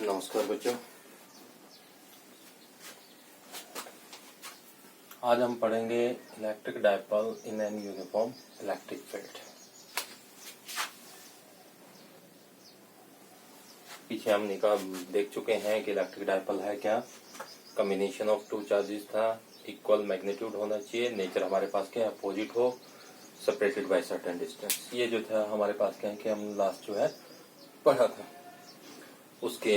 नमस्कार बच्चों, आज हम पढ़ेंगे electric dipole in an uniform electric field. पीछे हम देख चुके हैं कि इलेक्ट्रिक डायपोल है क्या। कॉम्बिनेशन ऑफ टू चार्जेस था, इक्वल मैग्नीट्यूड होना चाहिए, नेचर हमारे पास क्या अपोजिट हो, सेपरेटेड बाय सर्टेन डिस्टेंस। ये जो था हमारे पास क्या है कि हम लास्ट जो है पढ़ा था। उसके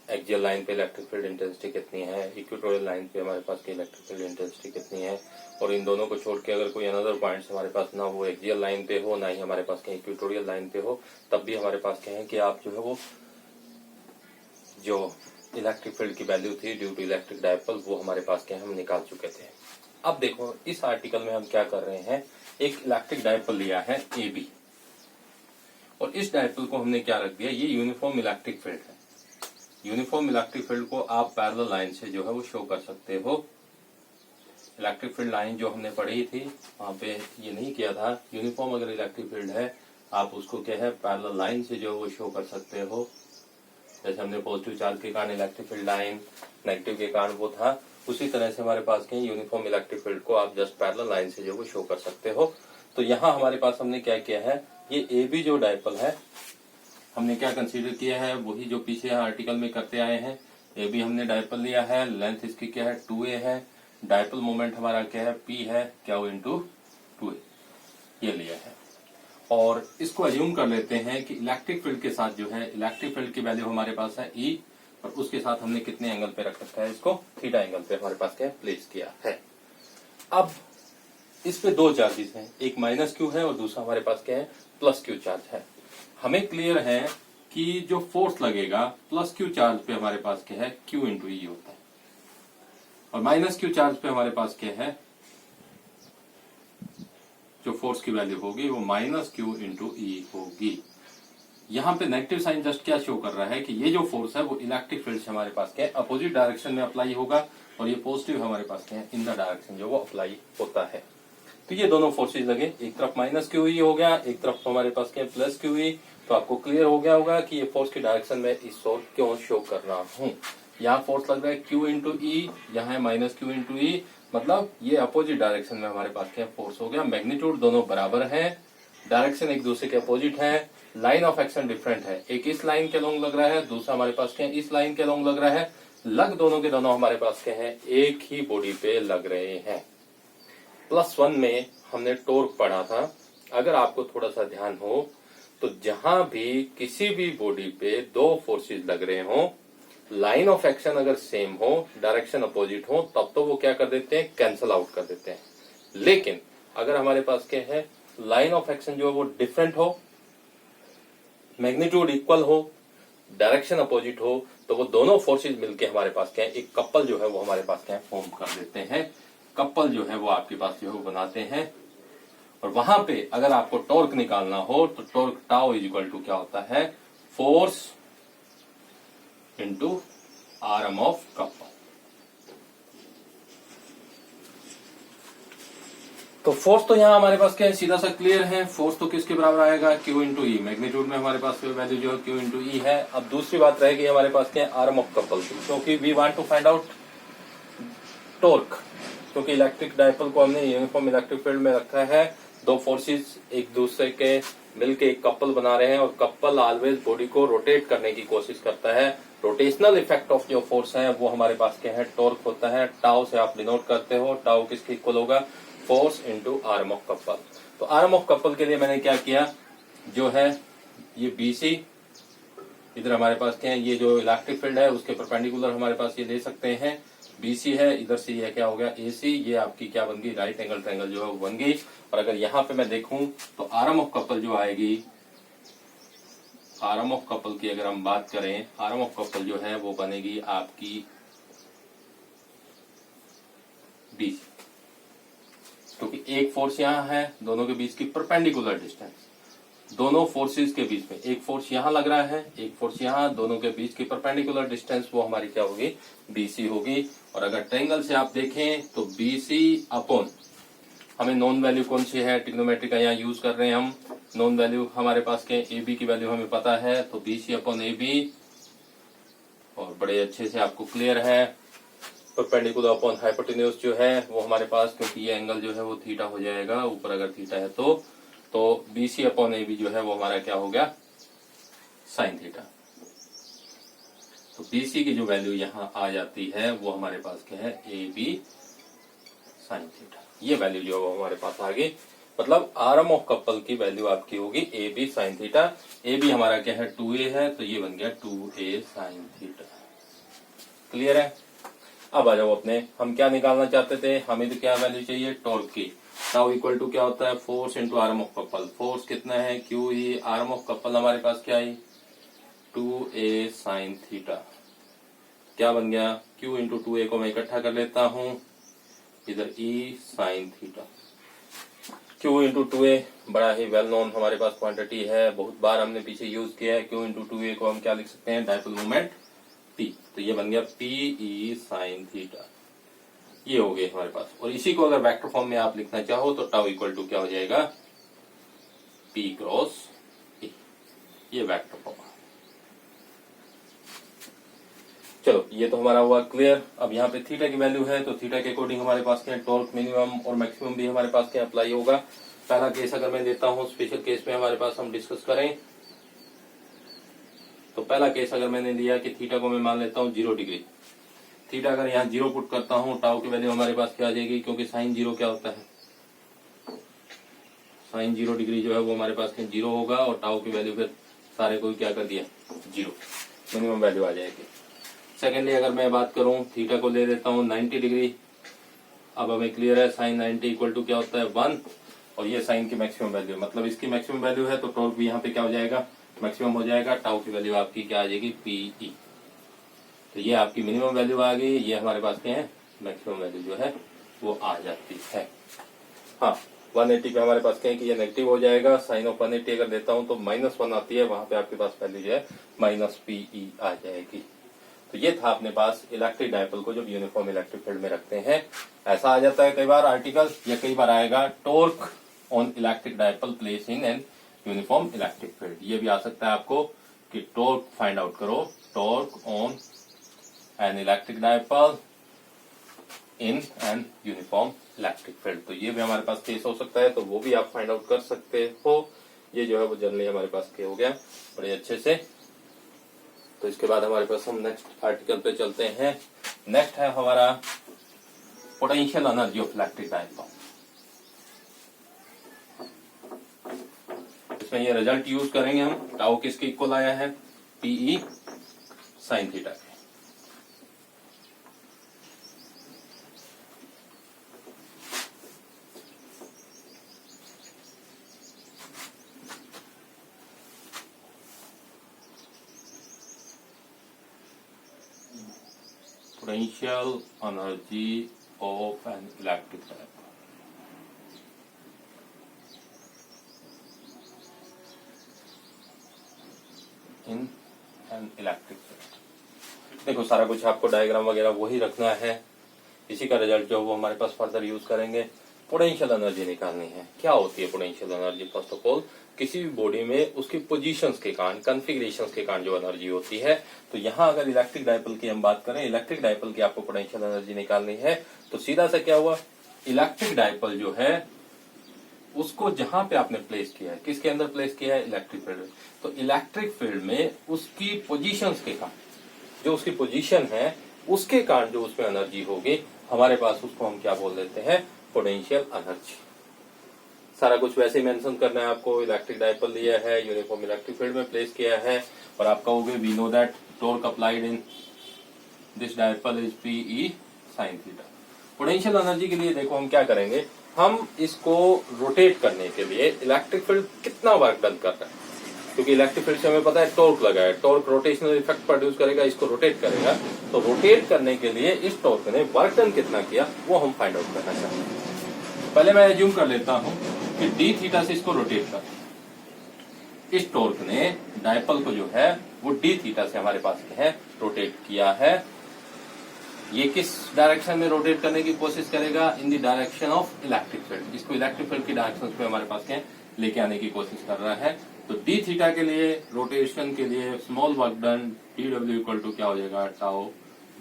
एक्सियल लाइन पे इलेक्ट्रिक फील्ड इंटेंसिटी कितनी है, इक्वेटोरियल लाइन पे हमारे पास की इलेक्ट्रिक फील्ड इंटेंसिटी कितनी है, और इन दोनों को छोड़ के अगर कोई अनदर पॉइंट्स हमारे पास ना वो एक्सियल लाइन पे हो, ना ही हमारे पास कहीं इक्वेटोरियल लाइन पे हो, तब भी हमारे पास क्या है कि आप जो है वो जो इलेक्ट्रिक फील्ड की वैल्यू थी ड्यू टू इलेक्ट्रिक डायपोल वो हमारे पास क्या है हम निकाल चुके थे। अब देखो इस आर्टिकल में हम क्या कर रहे हैं, एक इलेक्ट्रिक डायपोल लिया है AB, और इस डायपोल को हमने क्या रख दिया, ये यूनिफॉर्म इलेक्ट्रिक फील्ड है। यूनिफॉर्म इलेक्ट्रिक फील्ड को आप पैरेलल लाइन से जो है वो शो कर सकते हो। इलेक्ट्रिक फील्ड लाइन जो हमने पढ़ी थी वहां पे ये नहीं किया था। यूनिफॉर्म अगर इलेक्ट्रिक फील्ड है आप उसको क्या है पैरेलल लाइन से जो वो शो कर सकते हो। जैसे हमने पॉजिटिव चार्ज के कारण इलेक्ट्रिक फील्ड लाइन, नेगेटिव के कारण वो था, उसी तरह से हमारे पास क्या यूनिफॉर्म इलेक्ट्रिक फील्ड को आप जस्ट पैरेलल लाइन से जो वो शो कर सकते हो। तो यहाँ हमारे पास हमने क्या किया है, ये AB जो डायपोल है हमने क्या कंसीडर किया है, वही जो पीछे आर्टिकल में करते आए हैं। AB हमने डायपोल लिया है, लेंथ इसकी क्या है 2a है, डायपोल मोमेंट हमारा क्या है P है, क्या वो इंटू 2a ये लिया है। और इसको अज्यूम कर लेते हैं कि इलेक्ट्रिक फील्ड के साथ जो है इलेक्ट्रिक फील्ड की वैल्यू हमारे पास है E, और उसके साथ हमने कितने एंगल पे रख रखा है, इसको थीटा एंगल पे हमारे पास क्या है प्लेस किया है। अब इस पे दो चार्जेस हैं, एक -q है और दूसरा हमारे पास क्या है +q चार्ज है। हमें क्लियर है कि जो फोर्स लगेगा +q चार्ज पे हमारे पास क्या है q इंटू ई होता है, और -q चार्ज पे हमारे पास क्या है जो फोर्स की वैल्यू होगी वो -q इंटू ई होगी। यहाँ पे नेगेटिव साइन जस्ट क्या शो कर रहा है कि ये जो फोर्स है वो इलेक्ट्रिक फील्ड से हमारे पास क्या है अपोजिट डायरेक्शन में अप्लाई होगा, और ये पॉजिटिव हमारे पास क्या है इन द डायरेक्शन जो वो अप्लाई होता है। तो ये दोनों फोर्सेज लगे, एक तरफ -q हो गया, एक तरफ हमारे पास क्या है +q। तो आपको क्लियर हो गया होगा कि ये फोर्स की डायरेक्शन में इस ओर क्यों शो कर रहा हूँ। यहाँ फोर्स लग रहा है q इंटू ई, यहाँ है -q इंटू ई, मतलब ये अपोजिट डायरेक्शन में हमारे पास क्या फोर्स हो गया। मैग्नीट्यूड दोनों बराबर है, डायरेक्शन एक दूसरे के अपोजिट है, लाइन ऑफ एक्शन डिफरेंट है, एक इस लाइन के अलोंग लग रहा है, दूसरा हमारे पास क्या इस लाइन के अलोंग लग रहा है। लग दोनों के दोनों हमारे पास क्या है एक ही बॉडी पे लग रहे हैं। +1 में हमने टॉर्क पढ़ा था, अगर आपको थोड़ा सा ध्यान हो तो जहां भी किसी भी बॉडी पे दो फोर्सेस लग रहे हो, लाइन ऑफ एक्शन अगर सेम हो, डायरेक्शन अपोजिट हो, तब तो वो क्या कर देते हैं कैंसल आउट कर देते हैं। लेकिन अगर हमारे पास क्या है लाइन ऑफ एक्शन जो है वो डिफरेंट हो, मैग्नीट्यूड इक्वल हो, डायरेक्शन अपोजिट हो, तो वो दोनों फोर्सेज मिलके हमारे पास क्या है एक कपल जो है वो हमारे पास क्या है फॉर्म कर देते हैं। कपल जो है वो आपके पास जो है वो बनाते हैं। और वहां पे अगर आपको टॉर्क निकालना हो तो torque tau is equal to क्या होता है force into arm of couple. तो फोर्स तो यहाँ हमारे पास क्या है सीधा सा क्लियर है, फोर्स तो किसके बराबर आएगा Q इंटू ई, मैग्नीट्यूड में हमारे पास वैल्यू जो है Q इंटू ई है। अब दूसरी बात रहेगी हमारे पास क्या है आर्म ऑफ कपल, क्योंकि we want to find out torque, क्योंकि इलेक्ट्रिक डायपोल को हमने यूनिफॉर्म इलेक्ट्रिक फील्ड में रखा है, दो फोर्सेस एक दूसरे के मिलके एक कपल बना रहे हैं, और कपल ऑलवेज बॉडी को रोटेट करने की कोशिश करता है। रोटेशनल इफेक्ट ऑफ जो फोर्स है वो हमारे पास क्या है टॉर्क होता है। टाउ से आप डिनोट करते हो, टाउ किसके इक्वल होगा force into arm of couple. तो आर्म ऑफ कपल के लिए मैंने क्या किया, जो है ये BC इधर हमारे पास क्या है ये जो इलेक्ट्रिक फील्ड है उसके परपेंडिकुलर हमारे पास ये ले सकते हैं, BC है, इधर से ये क्या हो गया AC, ये आपकी क्या बन गई राइट एंगल ट्रायंगल जो है वो बन गई। और अगर यहाँ पे मैं देखूं तो आर्म ऑफ कपल जो आएगी, आर्म ऑफ कपल की अगर हम बात करें, आर्म ऑफ कपल जो है वो बनेगी आपकी BC, क्योंकि एक फोर्स यहाँ है, दोनों के बीच की परपेंडिकुलर डिस्टेंस, दोनों फोर्सेस के बीच में एक फोर्स यहाँ लग रहा है, एक फोर्स यहाँ, दोनों के बीच की परपेंडिकुलर डिस्टेंस वो हमारी क्या होगी BC होगी। और अगर ट्रायंगल से आप देखें तो BC अपॉन हमें नॉन वैल्यू कौन सी है ट्रिग्नोमेट्री का यहाँ यूज कर रहे हैं हम, नॉन वैल्यू हमारे पास क्या AB की वैल्यू हमें पता है, तो BC अपॉन AB और बड़े अच्छे से आपको क्लियर है। परपेंडिकुलर अपॉन हाइपोटेन्यूज जो है वो हमारे पास, क्योंकि ये एंगल जो है वो थीटा हो जाएगा, ऊपर अगर थीटा है तो BC अपॉन AB जो है वो हमारा क्या हो गया, साइन थीटा। तो BC की जो वैल्यू यहाँ आ जाती है वो हमारे पास क्या है, AB साइन थीटा। ये वैल्यू जो है वो हमारे पास आ गई, मतलब आर्म ऑफ कपल की वैल्यू आपकी होगी AB साइन थीटा। AB हमारा क्या है, 2A है, तो ये बन गया 2A साइन थीटा। क्लियर है। अब आ जाओ अपने, हम क्या निकालना चाहते थे, हमें तो क्या वैल्यू चाहिए, टॉर्क की। नाउ इक्वल टू क्या होता है, force into arm of couple. Force कितना है, QE, आर्म ऑफ कपल हमारे पास क्या आई, 2A साइन थीटा। क्या बन गया, Q इंटू 2A को मैं इकट्ठा कर लेता हूं, इधर E sine theta. Q into 2A बड़ा ही वेल नोन हमारे पास क्वांटिटी है, बहुत बार हमने पीछे यूज किया है। Q इंटू 2A को हम क्या लिख सकते हैं, डायपोल मोमेंट T। तो ये बन गया PE साइन थीटा। ये हो गए हमारे पास। और इसी को अगर वेक्टर फॉर्म में आप लिखना चाहो तो टाउ इक्वल टू क्या हो जाएगा, P क्रॉस E। ये वेक्टर फॉर्म। चलो ये तो हमारा हुआ क्लियर। अब यहाँ पे थीटा की वैल्यू है, तो थीटा के अकॉर्डिंग हमारे पास क्या, टॉर्क मिनिमम और मैक्सिमम भी हमारे पास क्या अप्लाई होगा। पहला केस अगर मैं देता हूँ, स्पेशल केस में हमारे पास हम डिस्कस करें, तो पहला केस अगर मैंने लिया कि थीटा को मैं मान लेता हूँ 0 डिग्री। थीटा अगर यहाँ 0 पुट करता हूँ, टाउ की वैल्यू हमारे पास क्या आ जाएगी, क्योंकि साइन 0 क्या होता है, साइन 0 डिग्री जो है वो हमारे पास 0 होगा, और टाउ की वैल्यू फिर सारे को क्या कर दिया 0, मिनिमम वैल्यू आ जाएगी। सेकेंडली अगर मैं बात करूं, थीटा को ले लेता हूं 90 डिग्री। अब हमें क्लियर है, साइन 90 इक्वल टू क्या होता है 1, और ये साइन की मैक्सिमम वैल्यू, मतलब इसकी मैक्सिमम वैल्यू है, तो टॉर्क भी यहाँ पे क्या हो जाएगा, मैक्सिमम हो जाएगा। टाउ की वैल्यू आपकी क्या आ जाएगी, PE। तो ये आपकी मिनिमम वैल्यू आ गई, ये हमारे पास क्या है, मैक्सिमम वैल्यू जो है वो आ जाती है। हाँ, 180 पे हमारे पास क्या है कि ये नेगेटिव हो जाएगा। साइन ऑफ 180 अगर देता हूं तो -1 आती है, वहां पे आपके पास वैल्यू जो है -PE आ जाएगी। तो ये था अपने पास इलेक्ट्रिक डायपोल को जब यूनिफॉर्म इलेक्ट्रिक फील्ड में रखते हैं। ऐसा आ जाता है कई बार आर्टिकल, या कई बार आएगा torque on electric dipole place in an uniform electric field. ये भी आ सकता है आपको कि टॉर्क फाइंड आउट करो, torque on an electric dipole in an uniform electric field. तो ये भी हमारे पास केस हो सकता है, तो वो भी आप फाइंड आउट कर सकते हो। ये जो है वो जनरली हमारे पास हो गया बड़े अच्छे से। तो इसके बाद हमारे पास हम नेक्स्ट आर्टिकल पे चलते हैं। नेक्स्ट है हमारा potential energy of electric dipole. इसमें ये रिजल्ट यूज करेंगे हम, टाउ किसके इक्वल आया है, PE साइन थीटा के। Potential energy of an electric dipole in an electric field। देखो सारा कुछ आपको डायग्राम वगैरह वही रखना है, इसी का रिजल्ट जो वो हमारे पास फर्दर यूज करेंगे। पोटेंशियल एनर्जी निकालनी है। क्या होती है potential energy, first of all किसी भी बॉडी में उसकी पोजीशंस के कारण, कॉन्फ़िगरेशंस के कारण जो एनर्जी होती है। तो यहाँ अगर इलेक्ट्रिक डायपोल की हम बात करें, इलेक्ट्रिक डायपोल की आपको पोटेंशियल एनर्जी निकालनी है, तो सीधा सा क्या हुआ, इलेक्ट्रिक डायपोल जो है उसको जहां पे आपने प्लेस किया है, किसके अंदर प्लेस किया है, इलेक्ट्रिक फील्ड में। तो इलेक्ट्रिक फील्ड में उसकी पोजीशंस के कारण, जो उसकी पोजीशन है उसके कारण जो उसमें एनर्जी होगी हमारे पास, उसको हम क्या बोल देते हैं, पोटेंशियल एनर्जी। सारा कुछ वैसे ही मेंशन करना है आपको। इलेक्ट्रिक डायपोल लिया है, यूनिफॉर्म इलेक्ट्रिक फील्ड में प्लेस किया है, और आप कहोगे we know that torque applied in this dipole is PE sine theta. Potential energy के लिए देखो हम क्या करेंगे, हम इसको रोटेट करने के लिए इलेक्ट्रिक फील्ड कितना वर्क डन कर रहा है, क्योंकि इलेक्ट्रिक फील्ड से हमें पता है टॉर्क लगा है, टॉर्क रोटेशनल इफेक्ट प्रोड्यूस करेगा, इसको रोटेट करेगा। तो रोटेट करने के लिए इस टॉर्क ने वर्क डन कितना किया वो हम फाइंड आउट करना चाहते हैं। पहले मैं एज्यूम कर लेता हूं कि d थीटा से इसको रोटेट कर, इस टॉर्क ने डायपोल को जो है वो d थीटा से हमारे पास है रोटेट किया है। ये किस डायरेक्शन में रोटेट करने की कोशिश करेगा, in the direction of electric field. इसको इलेक्ट्रिक फील्ड की डायरेक्शन पे हमारे पास क्या लेके आने की कोशिश कर रहा है। तो डी थीटा के लिए रोटेशन के लिए small work done D W equal to क्या हो जाएगा, टाउ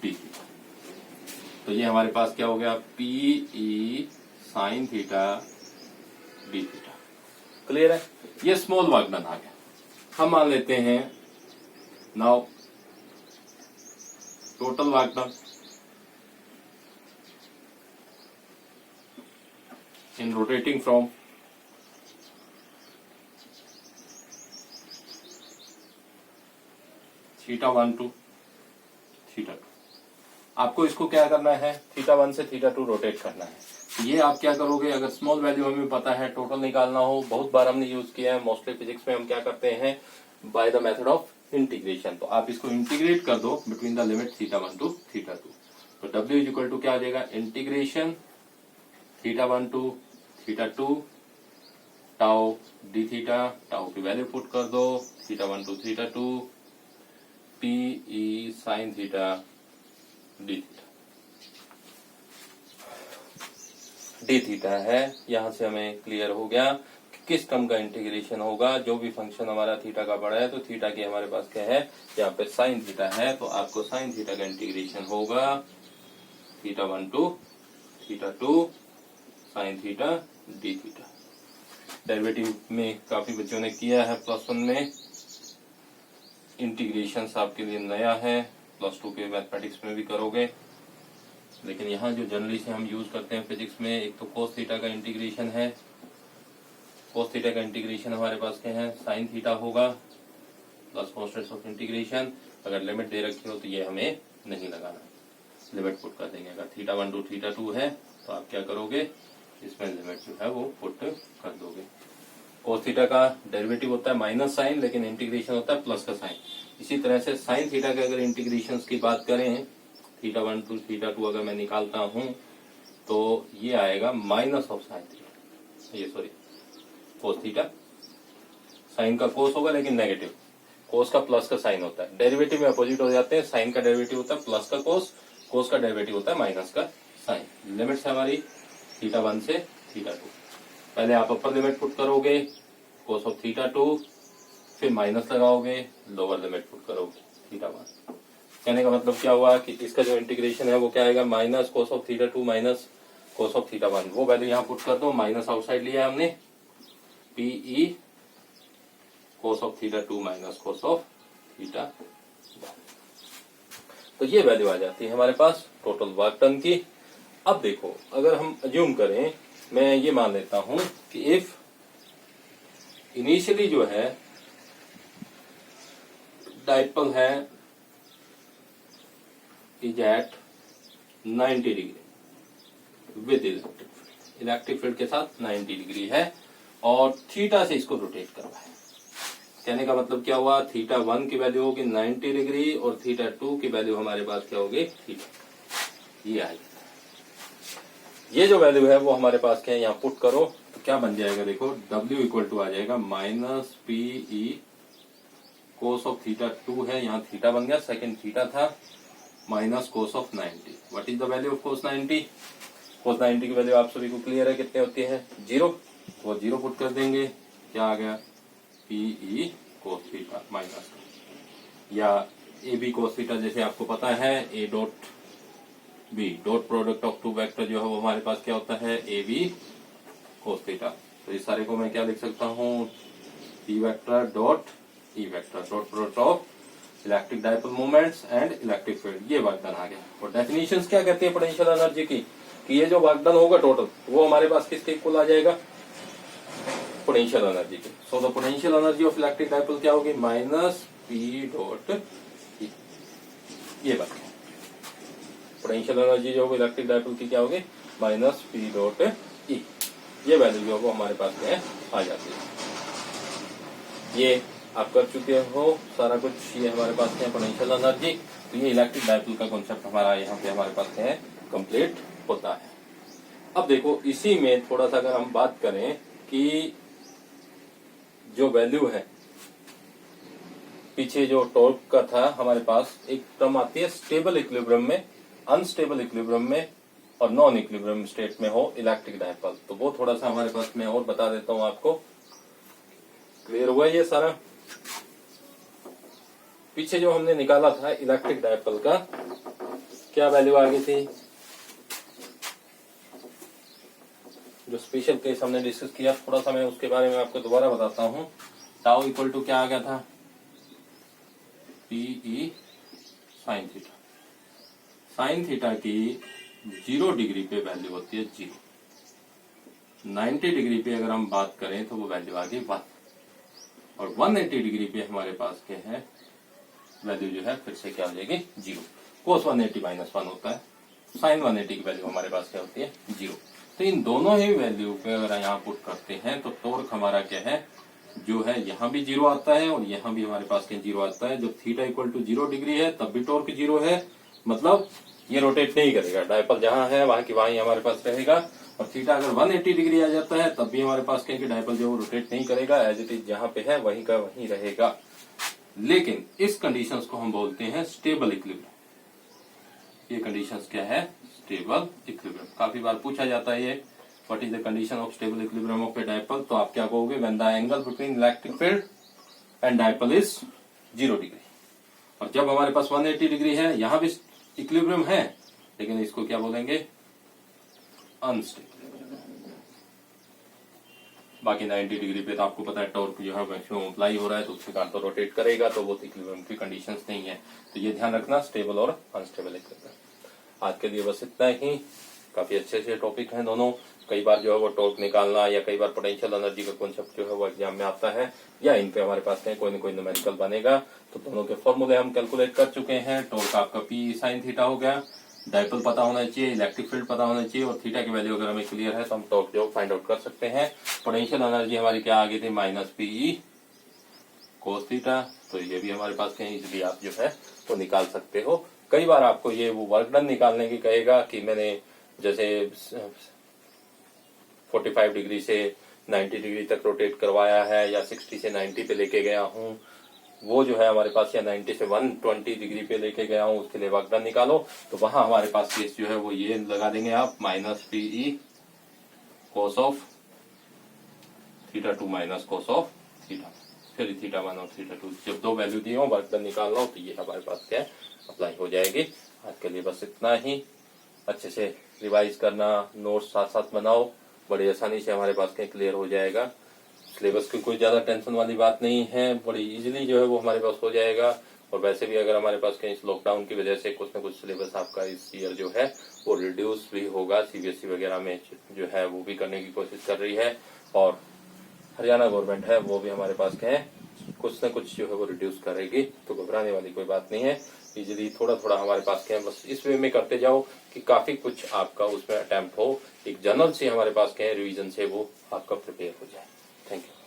डी थीटा। तो ये हमारे पास क्या हो गया, P E sine theta D theta. Clear है, ये स्मॉल वर्क डन आ गया। हम मान लेते हैं now total work done in rotating from theta 1 to theta 2। आपको इसको क्या करना है, थीटा 1 से थीटा 2 रोटेट करना है। ये आप क्या करोगे, अगर स्मॉल वैल्यू हमें पता है, टोटल निकालना हो, बहुत बार हमने यूज किया है, मोस्टली फिजिक्स में हम क्या करते हैं, by the method of integration. तो आप इसको इंटीग्रेट कर दो between the limit theta 1 to theta 2। तो W इज इक्वल टू क्या आ जाएगा, integration theta 1 to theta 2 tau D theta, tau की वैल्यू पुट कर दो, theta 1 to theta 2 P E sine theta D theta. D theta है, यहां से हमें क्लियर हो गया कि किस टर्म का इंटीग्रेशन होगा। जो भी फंक्शन हमारा थीटा का बड़ा है तो थीटा की हमारे पास क्या है, यहाँ पे साइन थीटा है, तो आपको साइन थीटा का इंटीग्रेशन होगा theta 1 to theta 2 sine theta D theta. Derivative में काफी बच्चों ने किया है +1 में, इंटीग्रेशन आपके लिए नया है, +2 के मैथमेटिक्स में भी करोगे। लेकिन यहाँ जो जनरली से हम यूज करते हैं फिजिक्स में, एक तो कोस थीटा का इंटीग्रेशन है। कोस थीटा का इंटीग्रेशन हमारे पास क्या है, साइन थीटा होगा प्लस कॉन्स्टेंट्स ऑफ इंटीग्रेशन। अगर लिमिट दे रखी हो तो ये हमें नहीं लगाना, लिमिट पुट कर देंगे। अगर थीटा 1 टू थीटा 2 है तो आप क्या करोगे, इसमें लिमिट जो है वो पुट कर दोगे। कोस थीटा का डेरिवेटिव होता है माइनस साइन, लेकिन इंटीग्रेशन होता है प्लस का साइन। इसी तरह से साइन थीटा के अगर इंटीग्रेशन की बात करें, थीटा 1 टू थीटा 2 अगर मैं निकालता हूं तो ये आएगा माइनस ऑफ साइन थीटा, ये सॉरी कोस थीटा। साइन का कोस होगा लेकिन नेगेटिव, कोस का प्लस का साइन होता है। डेरिवेटिव में अपोजिट हो जाते हैं, साइन का डेरिवेटिव होता है प्लस का कोस का डेरिवेटिव होता है माइनस का साइन। लिमिट्स है हमारी थीटा 1 से थीटा 2। पहले आप अपर लिमिट पुट करोगे कोस ऑफ थीटा 2, फिर माइनस लगाओगे, लोअर लिमिट पुट करोगे थीटा 1। कहने का मतलब क्या हुआ कि इसका जो इंटीग्रेशन है वो क्या आएगा, minus cos of theta 2 minus cos of theta 1। वो वैल्यू यहाँ पुट कर दो, माइनस आउटसाइड लिया है हमने, PE cos of theta 2 minus cos of theta 1। तो ये वैल्यू आ जाती है हमारे पास टोटल वर्क डन की। अब देखो, अगर हम अज्यूम करें, मैं ये मान लेता हूं कि इफ इनिशियली जो है डाइपोल है is at 90 degree with electric field के साथ 90 डिग्री है, और थीटा से इसको रोटेट करवाए। कहने का मतलब क्या हुआ, थीटा 1 की वैल्यू होगी 90 डिग्री और थीटा 2 की वैल्यू हमारे पास क्या होगी, थीटा। ये आएगी, ये जो वैल्यू है वो हमारे पास क्या है, यहाँ पुट करो तो क्या बन जाएगा, देखो W इक्वल टू आ जाएगा minus P E cos of theta 2 है, यहाँ थीटा बन गया, सेकंड थीटा था, minus cos of 90। What is the value of cos 90? कोस 90 की वैल्यू आप सभी को क्लियर है, कितने होती है, 0। वो 0 पुट कर देंगे, क्या आ गया, P E cos theta minus, या ए बी कोस थीटा, जैसे आपको पता है A dot B, dot product of two vector जो है वो हमारे पास क्या होता है, ए बी कोस थीटा। तो इस सारे को मैं क्या लिख सकता हूँ, P vector dot E vector, dot product of electric dipole moments and electric field. ये वर्क डन आ गया। और डेफिनेशंस क्या कहती है पोटेंशियल एनर्जी की, कि ये जो वर्क डन होगा टोटल वो हमारे पास किसके इक्वल आ जाएगा, पोटेंशियल एनर्जी की। So the potential energy of electric dipole क्या होगी, माइनस पी डॉट ई। ये बात है, पोटेंशियल एनर्जी जो होगी इलेक्ट्रिक डाइपोल की क्या होगी, माइनस पी डॉट ई। ये वैल्यू जो है हमारे पास में आ जाती है। ये आप कर चुके हो सारा कुछ, ये हमारे पास है पोटेंशियल एनर्जी। तो ये इलेक्ट्रिक डाइपोल का कॉन्सेप्ट हमारा यहाँ पे हमारे पास है कंप्लीट होता है। अब देखो, इसी में थोड़ा सा अगर हम बात करें कि जो वैल्यू है पीछे जो टॉर्क का था, हमारे पास एक टर्म आती है स्टेबल इक्विलिब्रियम में, अनस्टेबल इक्विलिब्रियम में और नॉन इक्विलिब्रियम स्टेट में हो इलेक्ट्रिक डाइपोल। तो वो थोड़ा सा हमारे पास मैं और बता देता हूं आपको। क्लियर हुआ ये सारा। पीछे जो हमने निकाला था इलेक्ट्रिक डायपोल का, क्या वैल्यू आ गई थी? जो स्पेशल केस हमने डिस्कस किया, थोड़ा सा मैं उसके बारे में आपको दोबारा बताता हूं। टाउ इक्वल टू क्या आ गया था? PE sine theta. Sine theta की 0 डिग्री पे वैल्यू होती है 0। 90 डिग्री पे अगर हम बात करें तो वो वैल्यू आ गई 1, और 180 डिग्री पे हमारे पास क्या है वैल्यू जो है फिर से क्या हो जाएगी 0। कोस 180 -1 होता है, साइन 180 की वैल्यू हमारे पास क्या होती है 0। तो इन दोनों ही वैल्यू पे अगर यहाँ पुट करते हैं तो टॉर्क हमारा क्या है जो है यहाँ भी 0 आता है और यहाँ भी हमारे पास क्या 0 आता है। जब थीटा इक्वल टू 0 डिग्री है तब भी टॉर्क 0 है, मतलब ये रोटेट नहीं करेगा, डायपोल जहां है वहां की वहीं हमारे पास रहेगा। और थीटा अगर 180 डिग्री आ जाता है तब भी हमारे पास क्या है कि डायपोल जो रोटेट नहीं करेगा, एज इट इज जहां पे है वहीं का वहीं रहेगा। लेकिन इस कंडीशंस को हम बोलते हैं स्टेबल इक्विलिब्रियम। ये कंडीशंस क्या है? Stable equilibrium. काफी बार पूछा जाता है ये, what is the condition of stable equilibrium of A dipole? तो आप क्या कहोगे? When the angle between electric field and dipole is 0 degree. और जब हमारे पास 180 डिग्री है, यहां भी इक्विलिब्रियम है, लेकिन इसको क्या बोलेंगे? अनस्टेबल। बाकी 90 डिग्री पे तो आपको पता है टॉर्क जो है मैक्सिमम अप्लाई हो रहा है, तो उसके कारण तो रोटेट करेगा, तो वो इक्विलिब्रियम की कंडीशंस नहीं है। तो ये ध्यान रखना, स्टेबल और अनस्टेबल इक्विलिब्रियम। आज के लिए बस इतना ही। काफी अच्छे से टॉपिक हैं दोनों। कई बार जो है वो टॉर्क निकालना या कई बार पोटेंशियल एनर्जी का कॉन्सेप्ट जो है वो एग्जाम में आता है, या इन पे हमारे पास कोई न कोई न्यूमेरिकल बनेगा। तो दोनों के फॉर्मूले हम कैलकुलेट कर चुके हैं। टॉर्क आपका पी साइन थीटा हो गया, डायपोल पता होना चाहिए, इलेक्ट्रिक फील्ड पता होना चाहिए, और थीटा की वैल्यू अगर हमें क्लियर है तो हम टॉर्क जो फाइंड आउट कर सकते हैं। पोटेंशियल एनर्जी हमारी क्या आ गई थी? -PE cos theta. तो ये भी हमारे पास कहीं इजिली आप जो है वो निकाल सकते हो। कई बार आपको ये वो वर्क डन निकालने की कहेगा कि मैंने जैसे 45 डिग्री से 90 डिग्री तक रोटेट करवाया है, या 60 से 90 पे लेके गया हूं, वो जो है हमारे पास, या 90 से 120 डिग्री पे लेके गया हूं, उसके लिए वर्क डन निकालो। तो वहां हमारे पास केस जो है वो ये लगा देंगे आप, -PE cos of theta 2 minus cos of theta, फिर थीटा 1 और थीटा 2। जब दो वैल्यू दिए हो, वर्क डन निकालना हो, तो ये हमारे पास क्या अप्लाई हो जाएगी। आज के लिए बस इतना ही। अच्छे से रिवाइज करना, नोट्स साथ साथ बनाओ, बड़ी आसानी से हमारे पास क्या क्लियर हो जाएगा। सिलेबस की कोई ज्यादा टेंशन वाली बात नहीं है, बड़ी इजीली जो है वो हमारे पास हो जाएगा। और वैसे भी अगर हमारे पास कहीं इस लॉकडाउन की वजह से कुछ न कुछ सिलेबस आपका इस ईयर जो है वो रिड्यूस भी होगा। सीबीएसई वगैरह में जो है वो भी करने की कोशिश कर रही है, और हरियाणा गवर्नमेंट है वो भी हमारे पास क्या है कुछ न कुछ जो है वो रिड्यूस करेगी। तो घबराने वाली कोई बात नहीं है। इजीली थोड़ा थोड़ा हमारे पास क्या है, बस इस वे में करते जाओ कि काफी कुछ आपका उसमें अटेम्प्ट हो, एक जनरल से हमारे पास क्या है रिवीजन से वो आपका प्रिपेयर हो जाए। Thank you.